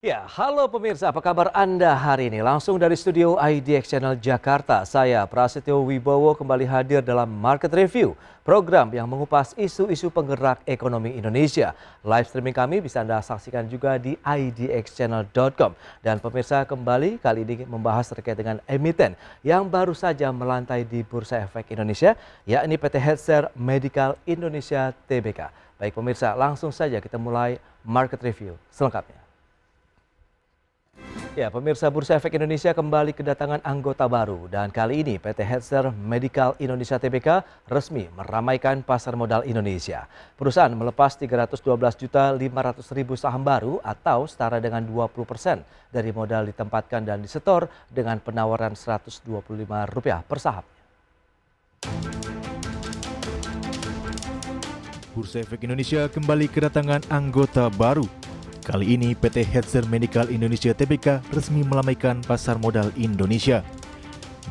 Ya, halo pemirsa, apa kabar Anda hari ini? Langsung dari studio IDX Channel Jakarta, saya Prasetyo Wibowo kembali hadir dalam Market Review, program yang mengupas isu-isu penggerak ekonomi Indonesia. Live streaming kami bisa Anda saksikan juga di idxchannel.com. Dan pemirsa kembali kali ini membahas terkait dengan emiten yang baru saja melantai di Bursa Efek Indonesia, yakni PT Healthcare Medical Indonesia Tbk. Baik pemirsa, langsung saja kita mulai Market Review selengkapnya. Ya, pemirsa Bursa Efek Indonesia kembali kedatangan anggota baru dan kali ini PT Healthcare Medical Indonesia Tbk resmi meramaikan pasar modal Indonesia. Perusahaan melepas 312.500.000 saham baru atau setara dengan 20% dari modal ditempatkan dan disetor dengan penawaran Rp125 per saham. Bursa Efek Indonesia kembali kedatangan anggota baru. Kali ini PT Healthcare Medical Indonesia Tbk resmi meramaikan pasar modal Indonesia.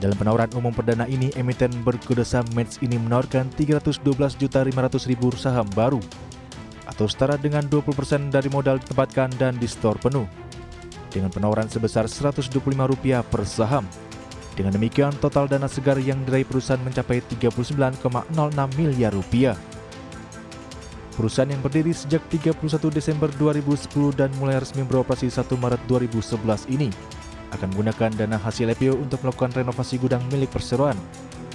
Dalam penawaran umum perdana ini, emiten berkode saham MEDS ini menawarkan 312.500.000 saham baru atau setara dengan 20% dari modal ditempatkan dan di-store penuh dengan penawaran sebesar Rp125 per saham. Dengan demikian, total dana segar yang diraih perusahaan mencapai Rp39,06 miliar. Perusahaan yang berdiri sejak 31 Desember 2010 dan mulai resmi beroperasi 1 Maret 2011 ini akan menggunakan dana hasil IPO untuk melakukan renovasi gudang milik perseroan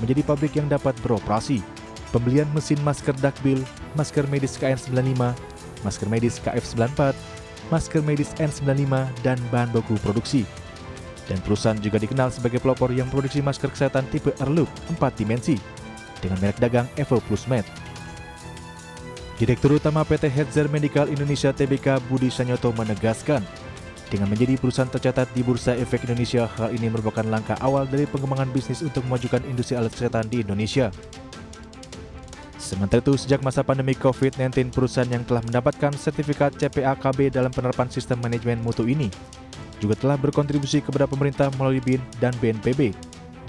menjadi pabrik yang dapat beroperasi, pembelian mesin masker Dakbil, masker medis KN95, masker medis KF94, masker medis N95, dan bahan baku produksi. Dan perusahaan juga dikenal sebagai pelopor yang produksi masker kesehatan tipe Airloop 4 dimensi dengan merek dagang Evo Plus Med. Direktur Utama PT Healthcare Medical Indonesia Tbk Budi Sanyoto menegaskan, dengan menjadi perusahaan tercatat di Bursa Efek Indonesia, hal ini merupakan langkah awal dari pengembangan bisnis untuk memajukan industri alat kesehatan di Indonesia. Sementara itu, sejak masa pandemi COVID-19, perusahaan yang telah mendapatkan sertifikat CPAKB dalam penerapan sistem manajemen mutu ini juga telah berkontribusi kepada pemerintah melalui BIN dan BNPB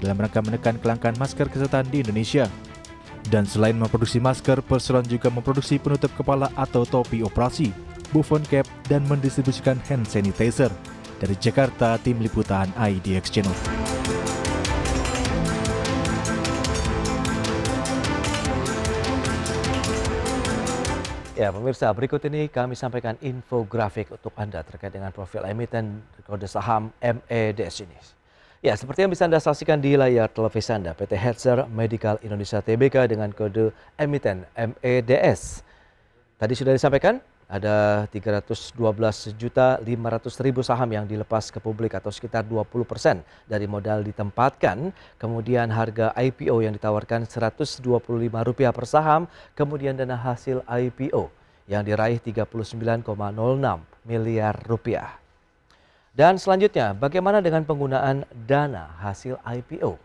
dalam rangka menekan kelangkaan masker kesehatan di Indonesia. Dan selain memproduksi masker, perseroan juga memproduksi penutup kepala atau topi operasi, buffon cap, dan mendistribusikan hand sanitizer. Dari Jakarta, Tim Liputan IDX Channel. Ya, pemirsa, berikut ini kami sampaikan infografik untuk Anda terkait dengan profil emiten kode saham MEDS ini. Ya, seperti yang bisa Anda saksikan di layar televisi Anda, PT Healthcare Medical Indonesia Tbk dengan kode emiten MEDS. Tadi sudah disampaikan, ada 312.500.000 saham yang dilepas ke publik atau sekitar 20% dari modal ditempatkan. Kemudian harga IPO yang ditawarkan Rp125 per saham, kemudian dana hasil IPO yang diraih Rp39,06 miliar. Dan selanjutnya, bagaimana dengan penggunaan dana hasil IPO?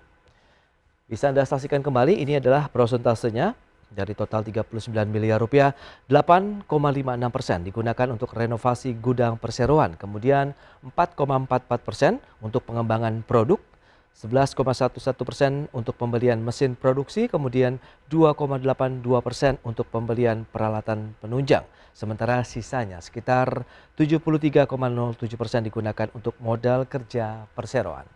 Bisa Anda saksikan kembali, ini adalah prosentasenya. Dari total Rp39 miliar, 8,56% digunakan untuk renovasi gudang perseroan. Kemudian 4,44% untuk pengembangan produk, 11,11% untuk pembelian mesin produksi, kemudian 2,82% untuk pembelian peralatan penunjang. Sementara sisanya sekitar 73,07% digunakan untuk modal kerja perseroan.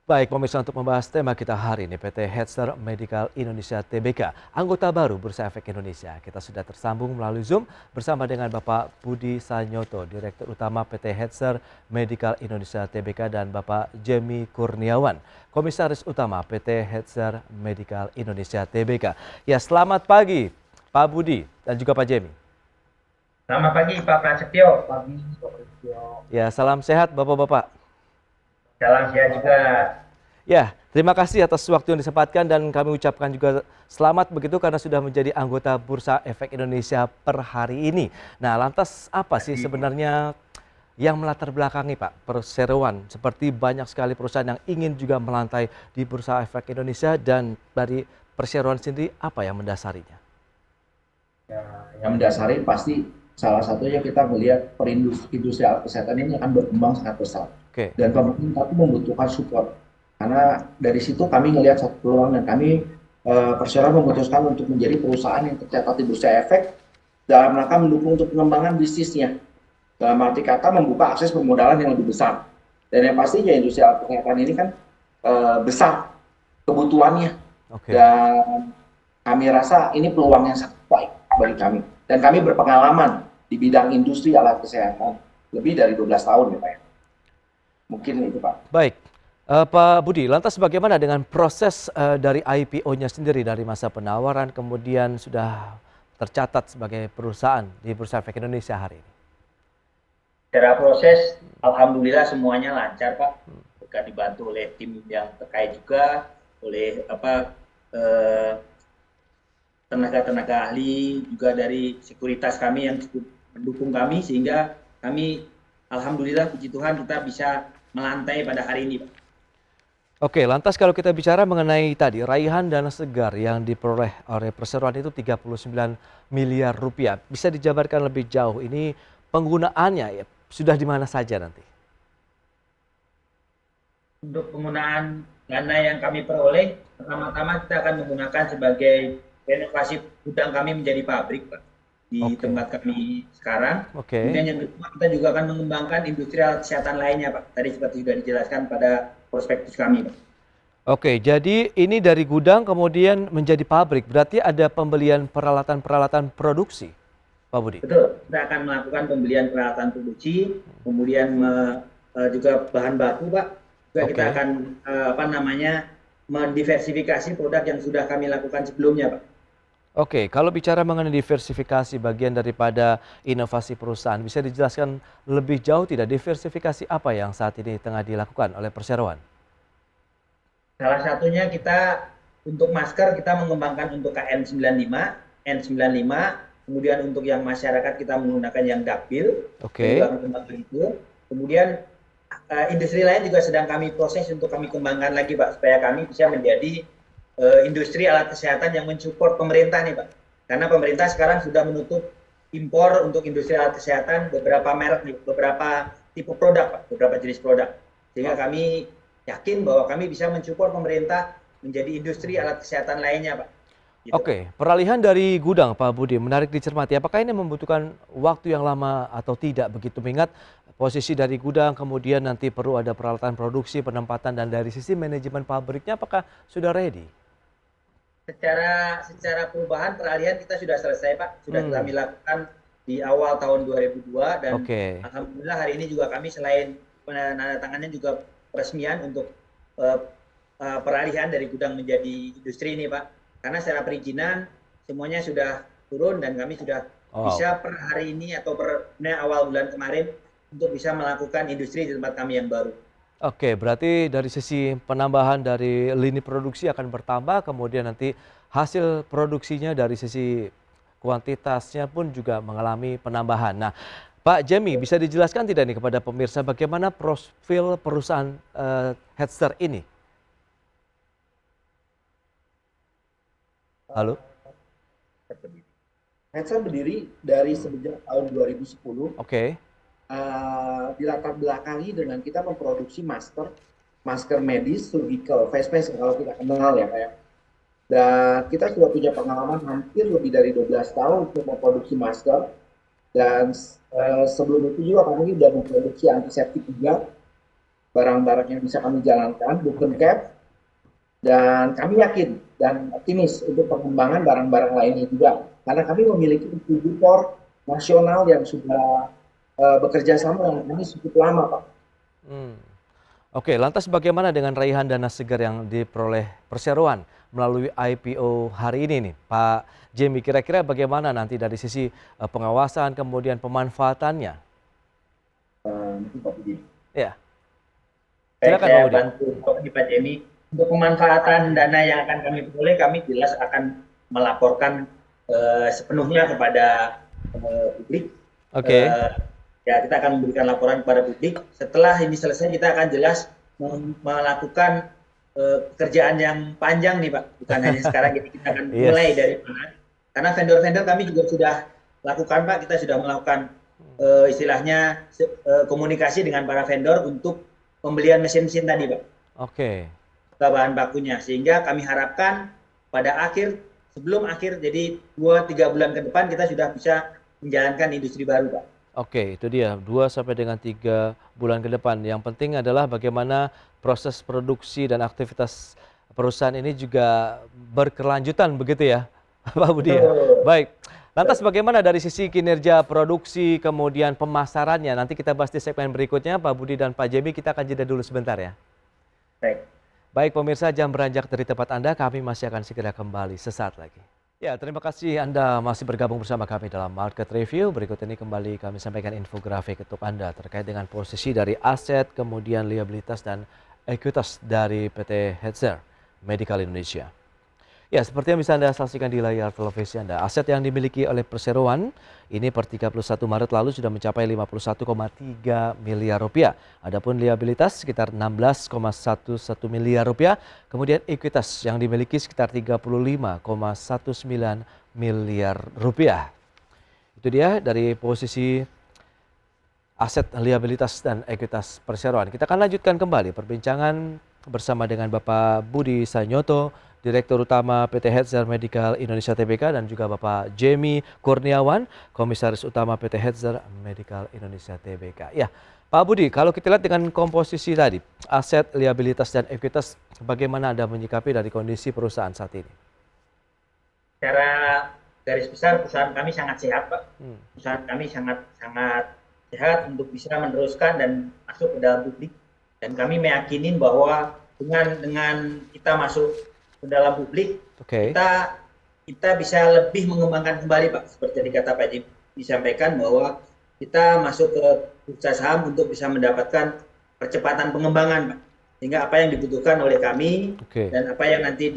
Baik pemirsa, untuk membahas tema kita hari ini, PT Healthcare Medical Indonesia Tbk, anggota baru Bursa Efek Indonesia. Kita sudah tersambung melalui Zoom bersama dengan Bapak Budi Sanyoto, Direktur Utama PT Healthcare Medical Indonesia Tbk, dan Bapak Jemi Kurniawan, Komisaris Utama PT Healthcare Medical Indonesia Tbk. Ya, selamat pagi Pak Budi dan juga Pak Jemi. Selamat pagi Pak Prasetyo. Pagi Pak Prasetyo. Ya, salam sehat Bapak-Bapak. Salam sehat juga. Ya, terima kasih atas waktu yang disempatkan dan kami ucapkan juga selamat begitu karena sudah menjadi anggota Bursa Efek Indonesia per hari ini. Nah, lantas apa sih sebenarnya yang melatar belakangi Pak perseroan seperti banyak sekali perusahaan yang ingin juga melantai di Bursa Efek Indonesia, dan dari perseroan sendiri apa yang mendasarinya? Ya, yang mendasari pasti salah satunya kita melihat industri alat kesehatan ini akan berkembang sangat pesat. Oke. Dan pemerintah itu membutuhkan support. Karena dari situ kami melihat satu peluang dan kami Persero memutuskan untuk menjadi perusahaan yang tercatat di Bursa Efek dalam rangka mendukung untuk pengembangan bisnisnya. Dalam arti kata membuka akses permodalan yang lebih besar. Dan yang pastinya industri alat kesehatan ini kan besar kebutuhannya. Dan kami rasa ini peluang yang sangat baik bagi kami. Dan kami berpengalaman di bidang industri alat kesehatan lebih dari 12 tahun ya Pak. Mungkin itu Pak. Baik. Pak Budi, lantas bagaimana dengan proses dari IPO-nya sendiri dari masa penawaran kemudian sudah tercatat sebagai perusahaan di Bursa Efek Indonesia hari ini? Secara proses, alhamdulillah semuanya lancar Pak. Kita dibantu oleh tim yang terkait juga, oleh tenaga-tenaga ahli, juga dari sekuritas kami yang cukup mendukung kami, sehingga kami alhamdulillah puji Tuhan kita bisa melantai pada hari ini Pak. Oke, lantas kalau kita bicara mengenai tadi raihan dana segar yang diperoleh oleh perseroan itu 39 miliar rupiah. Bisa dijabarkan lebih jauh ini penggunaannya ya sudah di mana saja nanti? Untuk penggunaan dana yang kami peroleh, pertama-tama kita akan menggunakan sebagai renovasi gudang kami menjadi pabrik Pak, di tempat kami sekarang. Kemudian yang kedua kita juga akan mengembangkan industri alat kesehatan lainnya Pak. Tadi seperti sudah dijelaskan pada prospektus kami Pak. Oke, jadi ini dari gudang kemudian menjadi pabrik. Berarti ada pembelian peralatan-peralatan produksi, Pak Budi? Betul, kita akan melakukan pembelian peralatan produksi, kemudian juga bahan baku Pak. Juga kita akan mendiversifikasi produk yang sudah kami lakukan sebelumnya Pak. Oke, kalau bicara mengenai diversifikasi bagian daripada inovasi perusahaan, bisa dijelaskan lebih jauh tidak diversifikasi apa yang saat ini tengah dilakukan oleh perseroan? Salah satunya kita untuk masker kita mengembangkan untuk KN95, N95, kemudian untuk yang masyarakat kita menggunakan yang dakbil. Kemudian industri lain juga sedang kami proses untuk kami kembangkan lagi Pak, supaya kami bisa menjadi industri alat kesehatan yang mensupport pemerintah nih Pak. Karena pemerintah sekarang sudah menutup impor untuk industri alat kesehatan beberapa merek nih, beberapa tipe produk Pak, beberapa jenis produk. Sehingga kami yakin bahwa kami bisa mensupport pemerintah menjadi industri alat kesehatan lainnya Pak. Gitu. Oke, peralihan dari gudang Pak Budi menarik dicermati. Apakah ini membutuhkan waktu yang lama atau tidak begitu? Mengingat posisi dari gudang kemudian nanti perlu ada peralatan produksi, penempatan dan dari sisi manajemen pabriknya apakah sudah ready? Secara perubahan peralihan kita sudah selesai Pak, sudah kami lakukan di awal tahun 2002 dan alhamdulillah hari ini juga kami selain penandatangannya juga peresmian untuk peralihan dari gudang menjadi industri ini Pak. Karena secara perizinan semuanya sudah turun dan kami sudah bisa per hari ini atau per awal bulan kemarin untuk bisa melakukan industri di tempat kami yang baru. Oke, berarti dari sisi penambahan dari lini produksi akan bertambah, kemudian nanti hasil produksinya dari sisi kuantitasnya pun juga mengalami penambahan. Nah, Pak Jemi, bisa dijelaskan tidak nih kepada pemirsa bagaimana profil perusahaan Headster ini? Halo? Headster berdiri dari sejak tahun 2010. Dilatar belakangi dengan kita memproduksi masker medis, surgical, face mask kalau kita kenal ya Pak ya. Dan kita sudah punya pengalaman hampir lebih dari 12 tahun untuk memproduksi masker. Dan sebelum itu juga kami sudah memproduksi antiseptik juga, barang-barang yang bisa kami jalankan, bukan cap. Dan kami yakin dan optimis untuk pengembangan barang-barang lainnya juga. Karena kami memiliki distributor nasional yang sudah bekerja sama dengan kami cukup lama Pak. Oke, lantas bagaimana dengan raihan dana segar yang diperoleh perseroan melalui IPO hari ini nih Pak Jemi? Kira-kira bagaimana nanti dari sisi pengawasan kemudian pemanfaatannya? Pak Budi. Ya. Silakan Pak Budi. Bantu Pak Jemi. Untuk pemanfaatan dana yang akan kami peroleh, kami jelas akan melaporkan sepenuhnya kepada publik. Ya, kita akan memberikan laporan kepada publik. Setelah ini selesai, kita akan jelas melakukan pekerjaan yang panjang nih Pak. Bukan hanya sekarang, kita akan mulai dari mana. Karena vendor-vendor kami juga sudah lakukan Pak. Kita sudah melakukan istilahnya komunikasi dengan para vendor untuk pembelian mesin-mesin tadi Pak. Bahan bakunya. Sehingga kami harapkan sebelum akhir, jadi 2-3 bulan ke depan kita sudah bisa menjalankan industri baru, Pak. Oke, itu dia 2 sampai dengan 3 bulan ke depan. Yang penting adalah bagaimana proses produksi dan aktivitas perusahaan ini juga berkelanjutan begitu ya, Pak Budi ya? Betul. Baik. Lantas bagaimana dari sisi kinerja produksi kemudian pemasarannya? Nanti kita bahas di segmen berikutnya, Pak Budi dan Pak Jemi. Kita akan jeda dulu sebentar ya. Baik. Baik pemirsa, jam beranjak dari tempat Anda, kami masih akan segera kembali sesaat lagi. Ya, terima kasih Anda masih bergabung bersama kami dalam Market Review. Berikut ini kembali kami sampaikan infografik untuk Anda terkait dengan posisi dari aset, kemudian liabilitas dan ekuitas dari PT Hetzer Medical Indonesia. Ya, seperti yang bisa Anda saksikan di layar televisi Anda, aset yang dimiliki oleh perseroan ini per 31 Maret lalu sudah mencapai 51,3 miliar rupiah. Adapun liabilitas sekitar 16,11 miliar rupiah, kemudian ekuitas yang dimiliki sekitar 35,19 miliar rupiah. Itu dia dari posisi aset, liabilitas dan ekuitas perseroan. Kita akan lanjutkan kembali perbincangan bersama dengan Bapak Budi Sanyoto, Direktur Utama PT Hetzer Medical Indonesia Tbk, dan juga Bapak Jemi Kurniawan, Komisaris Utama PT Hetzer Medical Indonesia Tbk. Ya, Pak Budi, kalau kita lihat dengan komposisi tadi, aset, liabilitas dan ekuitas, bagaimana Anda menyikapi dari kondisi perusahaan saat ini? Secara garis besar perusahaan kami sangat sehat, Pak. Perusahaan kami sangat sehat untuk bisa meneruskan dan masuk ke dalam publik. Dan kami meyakinin bahwa dengan kita masuk ke dalam publik, kita bisa lebih mengembangkan kembali, Pak. Seperti yang dikata Pak Jim disampaikan bahwa kita masuk ke bursa saham untuk bisa mendapatkan percepatan pengembangan, Pak. Sehingga apa yang dibutuhkan oleh kami dan apa yang nanti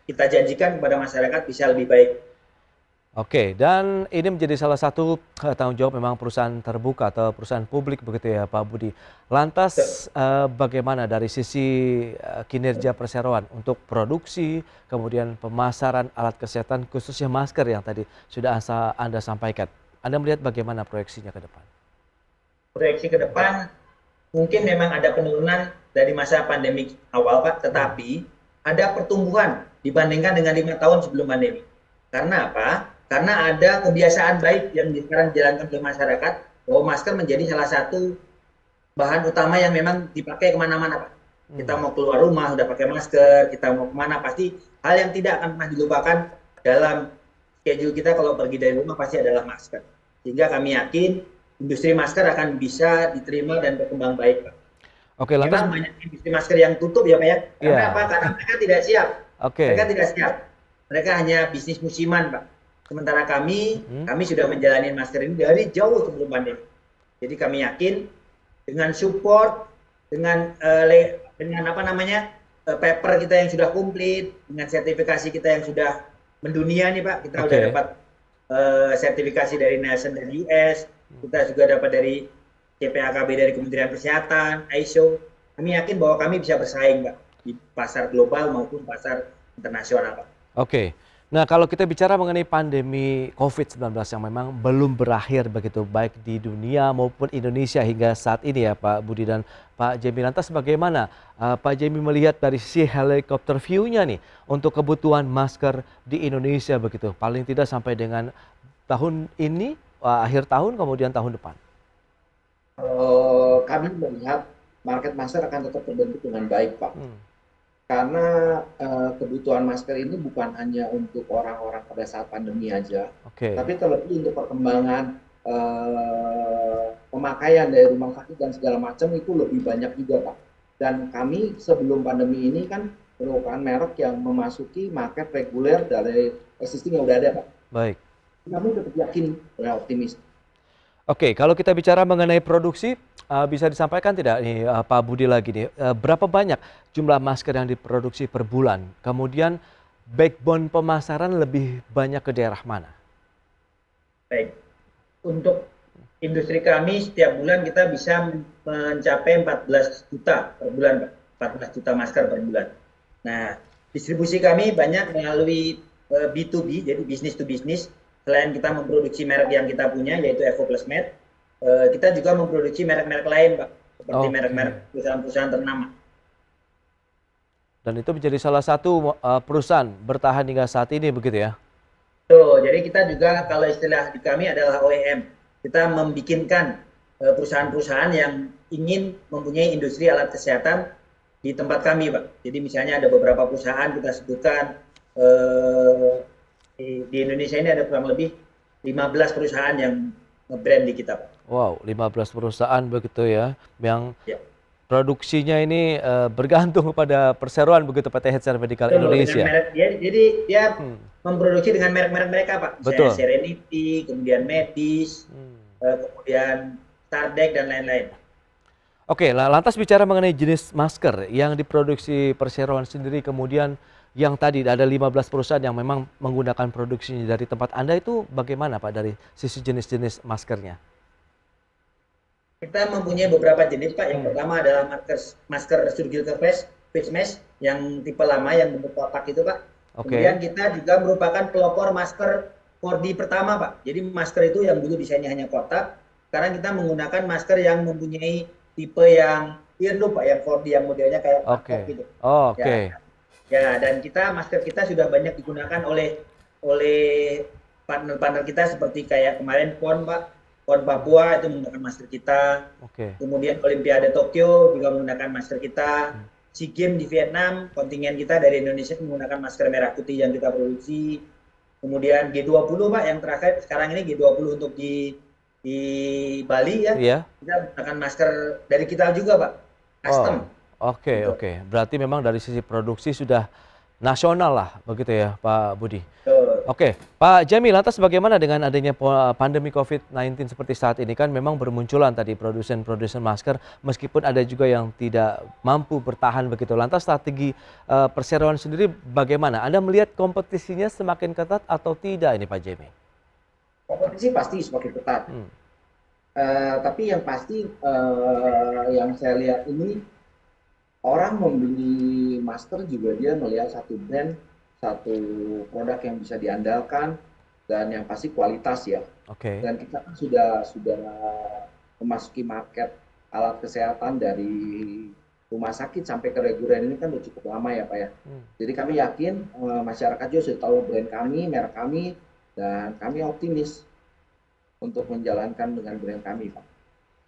kita janjikan kepada masyarakat bisa lebih baik. Oke, dan ini menjadi salah satu tanggung jawab memang perusahaan terbuka atau perusahaan publik begitu ya Pak Budi. Lantas bagaimana dari sisi kinerja perseroan untuk produksi, kemudian pemasaran alat kesehatan khususnya masker yang tadi sudah Anda sampaikan. Anda melihat bagaimana proyeksinya ke depan? Proyeksi ke depan mungkin memang ada penurunan dari masa pandemi awal, Pak, tetapi ada pertumbuhan dibandingkan dengan 5 tahun sebelum pandemi. Karena apa? Karena ada kebiasaan baik yang sekarang dijalankan oleh masyarakat bahwa masker menjadi salah satu bahan utama yang memang dipakai kemana-mana, Pak. Kita mau keluar rumah udah pakai masker, kita mau kemana pasti hal yang tidak akan pernah dilupakan dalam schedule kita kalau pergi dari rumah pasti adalah masker. Sehingga kami yakin industri masker akan bisa diterima dan berkembang baik, Pak. Oke, lantas memang banyak industri masker yang tutup ya, Pak ya. Karena apa? Karena mereka tidak siap. Mereka tidak siap. Mereka hanya bisnis musiman, Pak. Sementara kami sudah menjalani masker ini dari jauh sebelum pandemi. Jadi kami yakin dengan support, dengan paper kita yang sudah komplit, dengan sertifikasi kita yang sudah mendunia nih Pak, kita sudah dapat sertifikasi dari Nielsen dari US, kita juga dapat dari CPAKB dari Kementerian Kesehatan, ISO. Kami yakin bahwa kami bisa bersaing, Pak, di pasar global maupun pasar internasional, Pak. Oke. Nah, kalau kita bicara mengenai pandemi COVID-19 yang memang belum berakhir begitu baik di dunia maupun Indonesia hingga saat ini ya Pak Budi dan Pak Jemi. Lantas bagaimana Pak Jemi melihat dari sisi helikopter view-nya nih untuk kebutuhan masker di Indonesia begitu, paling tidak sampai dengan tahun ini, akhir tahun, kemudian tahun depan? Kami melihat market masker akan tetap terbentuk dengan baik, Pak. Karena kebutuhan masker ini bukan hanya untuk orang-orang pada saat pandemi aja, tapi terlebih untuk perkembangan pemakaian dari rumah sakit dan segala macam itu lebih banyak juga, Pak. Dan kami sebelum pandemi ini kan merupakan merek yang memasuki market reguler dari existing yang udah ada, Pak. Baik. Kami tetap yakin dan optimis. Oke, kalau kita bicara mengenai produksi, bisa disampaikan tidak nih Pak Budi lagi nih, berapa banyak jumlah masker yang diproduksi per bulan? Kemudian backbone pemasaran lebih banyak ke daerah mana? Baik, untuk industri kami setiap bulan kita bisa mencapai 14 juta per bulan, Pak. 14 juta masker per bulan. Nah, distribusi kami banyak melalui B2B, jadi business to business. Selain kita memproduksi merek yang kita punya, yaitu Evo Plus Med, kita juga memproduksi merek-merek lain, Pak. Seperti merek-merek perusahaan-perusahaan ternama. Dan itu menjadi salah satu perusahaan bertahan hingga saat ini begitu ya? Tuh, jadi kita juga kalau istilah di kami adalah OEM. Kita membikinkan perusahaan-perusahaan yang ingin mempunyai industri alat kesehatan di tempat kami, Pak. Jadi misalnya ada beberapa perusahaan kita sebutkan di Indonesia ini ada kurang lebih 15 perusahaan yang nge-brand di kita, Pak. Wow, 15 perusahaan begitu ya, yang Ya. produksinya ini bergantung kepada perseroan begitu PT Healthcare Medical Betul, Indonesia. dengan merek dia memproduksi dengan merek-merek mereka, Pak. Misalnya Betul. Serenity, kemudian Medis, kemudian Stardek dan lain-lain. Oke, lantas bicara mengenai jenis masker yang diproduksi perseroan sendiri, kemudian yang tadi ada 15 perusahaan yang memang menggunakan produksinya dari tempat Anda, itu bagaimana Pak dari sisi jenis-jenis maskernya? Kita mempunyai beberapa jenis, Pak. Yang pertama adalah masker surgical face mask yang tipe lama yang bentuk kotak itu, Pak. Oke. Kemudian kita juga merupakan pelopor masker 4D pertama, Pak. Jadi masker itu yang dulu desainnya hanya kotak, sekarang kita menggunakan masker yang mempunyai tipe yang earlobe, Pak, yang 4D yang modelnya kayak kotak gitu. Oh, oke. Ya, dan masker kita sudah banyak digunakan oleh partner-partner kita seperti kayak kemarin PON, Pak. PON Papua itu menggunakan masker kita. Oke. Kemudian Olimpiade Tokyo juga menggunakan masker kita. SEA Games di Vietnam, kontingen kita dari Indonesia menggunakan masker merah putih yang kita produksi. Kemudian G20, Pak, yang terakhir sekarang ini G20 untuk di Bali ya. Iya. Kita menggunakan masker dari kita juga, Pak. Custom. Oke, oke. Berarti memang dari sisi produksi sudah nasional lah, begitu ya Pak Budi. Oke, Pak Jami, lantas bagaimana dengan adanya pandemi COVID-19 seperti saat ini? Kan memang bermunculan tadi produsen masker, meskipun ada juga yang tidak mampu bertahan begitu. Lantas strategi perseroan sendiri bagaimana? Anda melihat kompetisinya semakin ketat atau tidak ini Pak Jami? Kompetisi pasti semakin ketat. Tapi yang pasti yang saya lihat ini, orang membeli masker juga dia melihat satu brand, satu produk yang bisa diandalkan, dan yang pasti kualitas ya. Oke. Dan kita kan sudah memasuki market alat kesehatan dari rumah sakit sampai ke reguler ini kan udah cukup lama ya Pak ya. Jadi kami yakin masyarakat juga sudah tahu brand kami, merek kami, dan kami optimis untuk menjalankan dengan brand kami, Pak.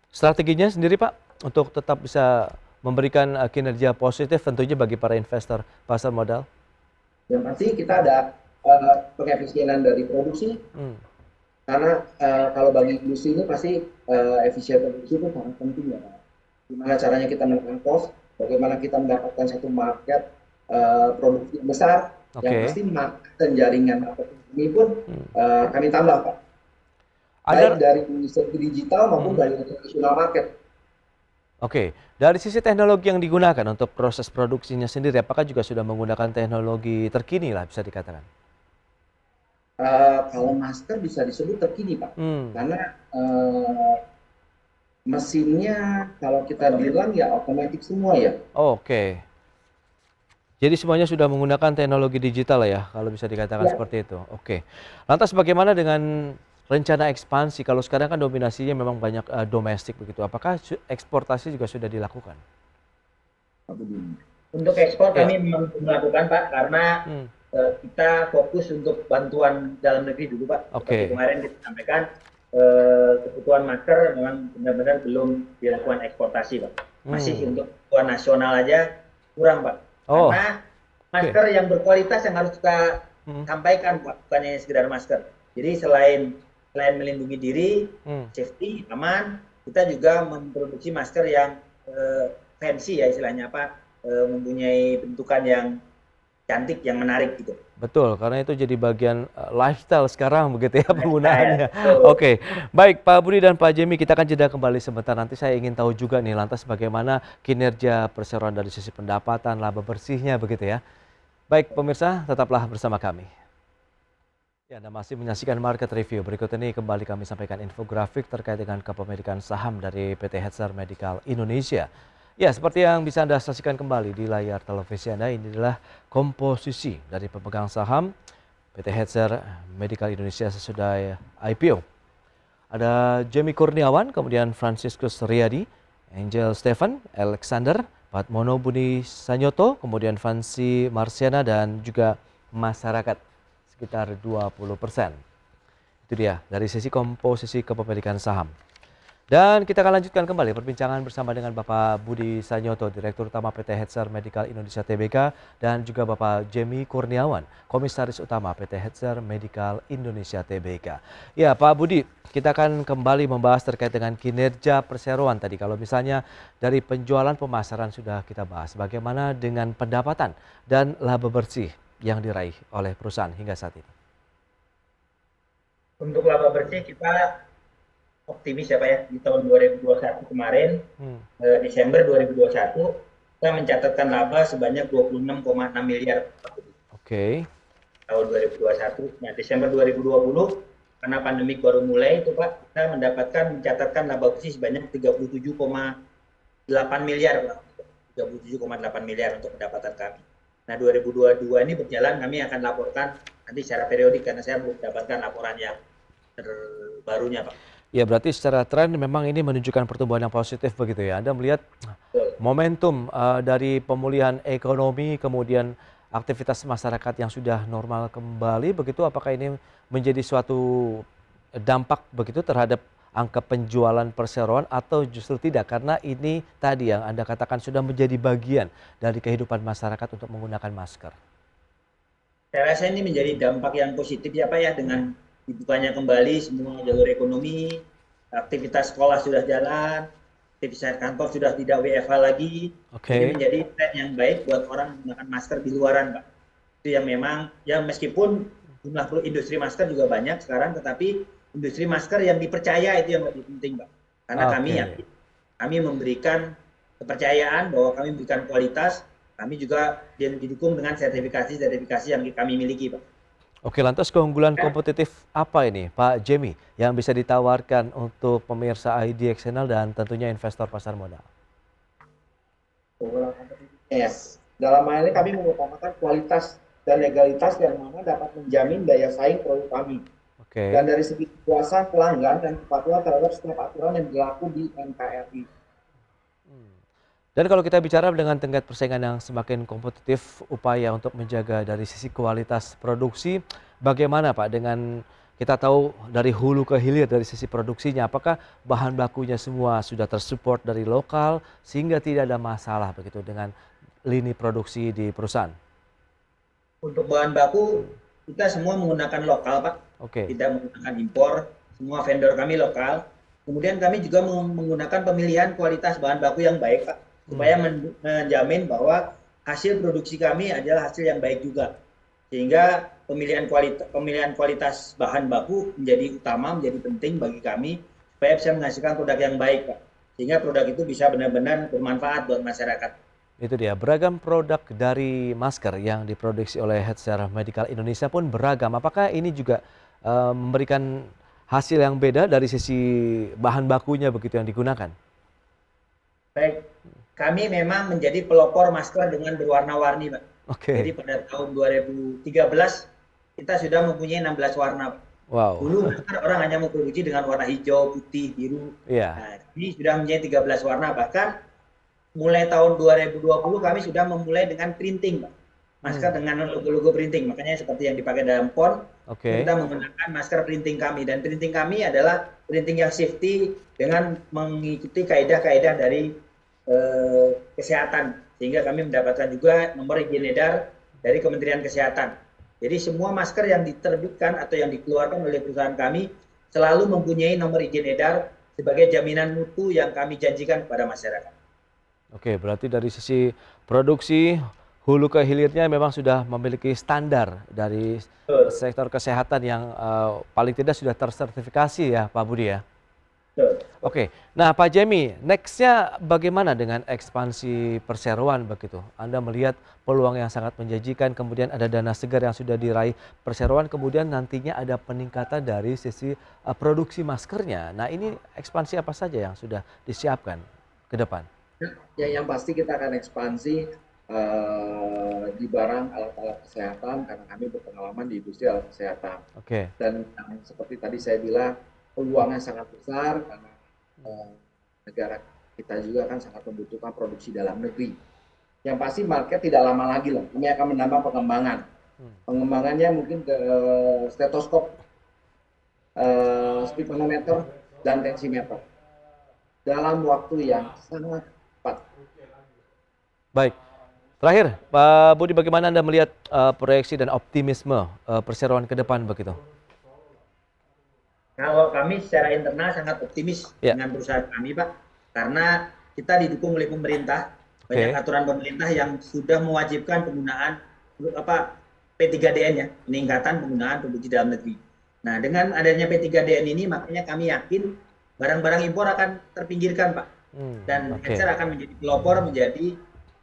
Strateginya sendiri Pak untuk tetap bisa memberikan kinerja positif tentunya bagi para investor pasar modal? Yang pasti kita ada pengefisienan dari produksi, karena kalau bagi industri ini pasti efisien produksi itu sangat penting ya Pak. Gimana caranya kita menekan cost, bagaimana kita mendapatkan satu market produksi besar, yang pasti market dan jaringan marketing ini pun kami tambah Pak. Baik dari segi digital maupun dari tradisional market. Oke, dari sisi teknologi yang digunakan untuk proses produksinya sendiri, apakah juga sudah menggunakan teknologi terkini lah bisa dikatakan? Kalau masker bisa disebut terkini Pak, karena mesinnya kalau kita bilang ya otomatis semua ya. Oke, jadi semuanya sudah menggunakan teknologi digital ya, kalau bisa dikatakan seperti itu. Oke, lantas bagaimana dengan rencana ekspansi? Kalau sekarang kan dominasinya memang banyak domestik begitu. Apakah eksportasi juga sudah dilakukan? Untuk ekspor kami memang melakukan Pak, karena kita fokus untuk bantuan dalam negeri dulu Pak. Seperti kemarin kita sampaikan kebutuhan masker memang benar-benar belum dilakukan eksportasi Pak. Masih untuk kebutuhan nasional aja kurang Pak. Karena masker yang berkualitas yang harus kita sampaikan Pak, bukan hanya sekedar masker. Jadi selain melindungi diri, safety, aman, kita juga memproduksi masker yang fancy ya istilahnya apa, mempunyai bentukan yang cantik, yang menarik gitu. Betul, karena itu jadi bagian lifestyle sekarang begitu ya penggunaannya. Oke, baik Pak Budi dan Pak Jemi, kita akan jeda kembali sebentar. Nanti saya ingin tahu juga nih lantas bagaimana kinerja perseroan dari sisi pendapatan, laba bersihnya begitu ya. Baik pemirsa, tetaplah bersama kami. Ya, Anda masih menyaksikan Market Review. Berikut ini kembali kami sampaikan infografik terkait dengan kepemilikan saham dari PT Healthcare Medical Indonesia. Ya, seperti yang bisa Anda saksikan kembali di layar televisi Anda, ini adalah komposisi dari pemegang saham PT Healthcare Medical Indonesia sesudah IPO. Ada Jemi Kurniawan, kemudian Franciscus Riyadi, Angel Stephen, Alexander, Padmono Budi Sanyoto, kemudian Fancy Marsiana dan juga masyarakat sekitar 20%. Itu dia dari sisi komposisi kepemilikan saham. Dan kita akan lanjutkan kembali perbincangan bersama dengan Bapak Budi Sanyoto, Direktur Utama PT Hetzer Medical Indonesia Tbk, dan juga Bapak Jemi Kurniawan, Komisaris Utama PT Hetzer Medical Indonesia Tbk. Ya Pak Budi, kita akan kembali membahas terkait dengan kinerja perseroan tadi. Kalau misalnya dari penjualan pemasaran sudah kita bahas, bagaimana dengan pendapatan dan laba bersih yang diraih oleh perusahaan hingga saat ini? Untuk laba bersih kita optimis ya Pak ya, di tahun 2021 kemarin, Desember 2021, kita mencatatkan laba sebanyak 26,6 miliar. Oke. Tahun 2021, nah Desember 2020, karena pandemi baru mulai itu Pak, kita mencatatkan laba bersih sebanyak 37,8 miliar Pak. 37,8 miliar untuk pendapatan kami. Nah 2022 ini berjalan, kami akan laporkan nanti secara periodik karena saya belum mendapatkan laporan yang terbarunya Pak. Ya berarti secara tren memang ini menunjukkan pertumbuhan yang positif begitu ya. Anda melihat momentum dari pemulihan ekonomi kemudian aktivitas masyarakat yang sudah normal kembali begitu, apakah ini menjadi suatu dampak begitu terhadap angka penjualan perseroan atau justru tidak, karena ini tadi yang Anda katakan sudah menjadi bagian dari kehidupan masyarakat untuk menggunakan masker? Saya rasa ini menjadi dampak yang positif ya Pak ya, dengan dibukanya kembali semua jalur ekonomi, aktivitas sekolah sudah jalan, aktivitas kantor sudah tidak WFH lagi. Ini menjadi tren yang baik buat orang menggunakan masker di luaran Pak. Itu yang memang, ya meskipun jumlah industri masker juga banyak sekarang, tetapi industri masker yang dipercaya itu yang lebih penting Pak. Karena kami memberikan kepercayaan bahwa kami memberikan kualitas, kami juga didukung dengan sertifikasi yang kami miliki Pak. Oke, lantas keunggulan kompetitif apa ini Pak Jemi yang bisa ditawarkan untuk pemirsa IDX Channel dan tentunya investor pasar modal? Keunggulan kompetitif. Yes. Dalam hal ini kami mengutamakan kualitas dan legalitas yang mana dapat menjamin daya saing produk kami. Oke. Dan dari segi kepuasan pelanggan dan kepatuhan terhadap setiap aturan yang berlaku di NKRI. Dan kalau kita bicara dengan tingkat persaingan yang semakin kompetitif, upaya untuk menjaga dari sisi kualitas produksi, bagaimana Pak dengan kita tahu dari hulu ke hilir dari sisi produksinya, apakah bahan bakunya semua sudah tersupport dari lokal sehingga tidak ada masalah begitu dengan lini produksi di perusahaan? Untuk bahan baku kita semua menggunakan lokal Pak, tidak menggunakan impor, semua vendor kami lokal. Kemudian kami juga menggunakan pemilihan kualitas bahan baku yang baik Pak, supaya menjamin bahwa hasil produksi kami adalah hasil yang baik juga, sehingga pemilihan kualitas bahan baku menjadi utama, menjadi penting bagi kami supaya bisa menghasilkan produk yang baik Pak, sehingga produk itu bisa benar-benar bermanfaat buat masyarakat. Itu dia, beragam produk dari masker yang diproduksi oleh Hetzer Medical Indonesia pun beragam. Apakah ini juga memberikan hasil yang beda dari sisi bahan bakunya begitu yang digunakan? Baik. Kami memang menjadi pelopor masker dengan berwarna-warni, Pak. Jadi pada tahun 2013 kita sudah mempunyai 16 warna, Pak. Wow. Dulu orang hanya memproduksi dengan warna hijau, putih, biru. Nah, ini sudah menjadi 13 warna. Bahkan mulai tahun 2020 kami sudah memulai dengan printing, Pak. Masker dengan logo-logo printing. Makanya seperti yang dipakai dalam pon, kita menggunakan masker printing kami. Dan printing kami adalah printing yang safety dengan mengikuti kaedah-kaedah dari kesehatan, sehingga kami mendapatkan juga nomor izin edar dari Kementerian Kesehatan. Jadi semua masker yang diterbitkan atau yang dikeluarkan oleh perusahaan kami selalu mempunyai nomor izin edar sebagai jaminan mutu yang kami janjikan kepada masyarakat. Oke, berarti dari sisi produksi hulu ke hilirnya memang sudah memiliki standar dari sektor kesehatan yang paling tidak sudah tersertifikasi ya Pak Budi ya. Oke, nah Pak Jemi, nextnya bagaimana dengan ekspansi perseroan begitu? Anda melihat peluang yang sangat menjanjikan, kemudian ada dana segar yang sudah diraih perseroan, kemudian nantinya ada peningkatan dari sisi produksi maskernya. Nah ini ekspansi apa saja yang sudah disiapkan ke depan? Ya, yang pasti kita akan ekspansi di barang alat-alat kesehatan karena kami berpengalaman di industri alat kesehatan. Dan seperti tadi saya bilang, peluangnya sangat besar karena negara kita juga kan sangat membutuhkan produksi dalam negeri. Yang pasti market tidak lama lagi lah, kami akan menambah pengembangan. Pengembangannya mungkin ke stetoskop, speedometer, dan tensimeter. Dalam waktu yang sangat cepat. Baik. Terakhir, Pak Budi, bagaimana Anda melihat proyeksi dan optimisme perseroan ke depan begitu? Kalau kami secara internal sangat optimis dengan perusahaan kami, Pak, karena kita didukung oleh pemerintah, banyak aturan pemerintah yang sudah mewajibkan penggunaan P3DN ya, peningkatan penggunaan produksi dalam negeri. Nah, dengan adanya P3DN ini, makanya kami yakin barang-barang impor akan terpinggirkan, Pak. Dan Hanser akan menjadi pelopor, menjadi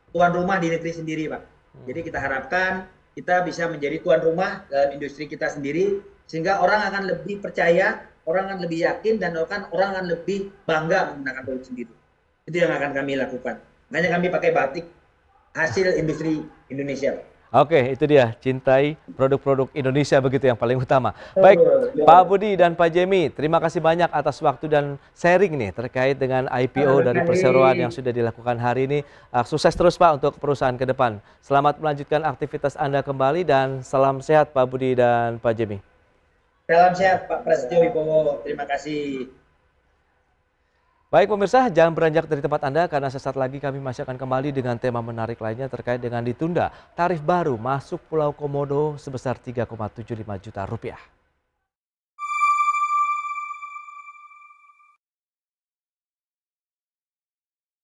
tuan rumah di negeri sendiri, Pak. Jadi kita harapkan kita bisa menjadi tuan rumah dalam industri kita sendiri, sehingga orang akan lebih percaya, orang akan lebih yakin, dan orang akan lebih bangga menggunakan produk sendiri. Itu yang akan kami lakukan. Makanya kami pakai batik hasil industri Indonesia, Pak. Oke, itu dia, cintai produk-produk Indonesia begitu yang paling utama. Baik, Pak Budi dan Pak Jemi, terima kasih banyak atas waktu dan sharing nih terkait dengan IPO dari perseroan yang sudah dilakukan hari ini. Sukses terus Pak untuk perusahaan ke depan. Selamat melanjutkan aktivitas Anda kembali dan salam sehat Pak Budi dan Pak Jemi. Salam sehat Pak Prasetyo Wibowo, terima kasih. Baik pemirsa, jangan beranjak dari tempat Anda karena sesaat lagi kami masih akan kembali dengan tema menarik lainnya terkait dengan ditunda tarif baru masuk Pulau Komodo sebesar 3,75 juta rupiah.